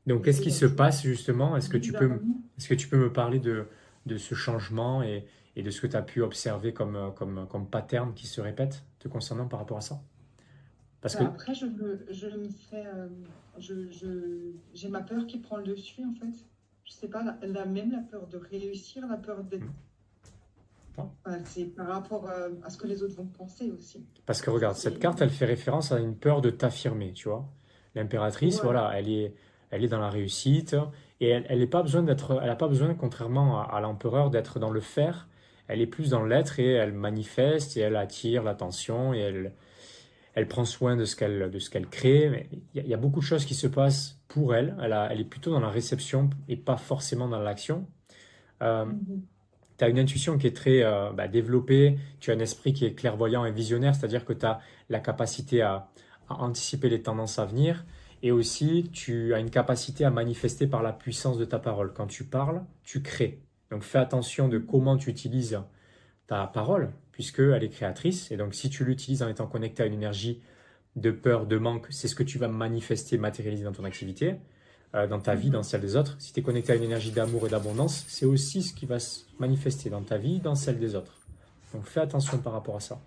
Donc, Et qu'est-ce c'est qui quelque se chose passe justement? bizarrement. Est-ce que tu peux me parler de ce changement et de ce que tu as pu observer comme pattern qui se répète te concernant par rapport à ça? Parce Bah, que, après, je me fais, j'ai ma peur qui prend le dessus, en fait. Je sais pas, même la peur de réussir, la peur d'être. non. Enfin, c'est par rapport à ce que les autres vont penser aussi. Parce que Ça, regarde, cette c'est. carte, elle fait référence à une peur de t'affirmer, tu vois. L'impératrice, Voilà. voilà, elle est dans la réussite et elle n'a pas besoin d'être, elle a pas besoin, contrairement à l'empereur, d'être dans le faire. Elle est plus dans l'être et elle manifeste et elle attire l'attention et elle prend soin de ce qu'elle crée. Mais il y a beaucoup de choses qui se passent pour elle. Elle est plutôt dans la réception et pas forcément dans l'action. Euh, Mhm. Tu as une intuition qui est très développée, tu as un esprit qui est clairvoyant et visionnaire, c'est-à-dire que tu as la capacité à anticiper les tendances à venir et aussi tu as une capacité à manifester par la puissance de ta parole. Quand tu parles, tu crées. Donc fais attention de Mhm. comment tu utilises ta parole, puisqu'elle est créatrice. Et donc si tu l'utilises en étant connecté à une énergie de peur, de manque, c'est ce que tu vas manifester, matérialiser dans ton activité, dans ta vie, dans Mhm. celle des autres. Si tu es connecté à une énergie d'amour et d'abondance, c'est aussi ce qui va se manifester dans ta vie, dans celle des autres. Donc fais attention par rapport à ça.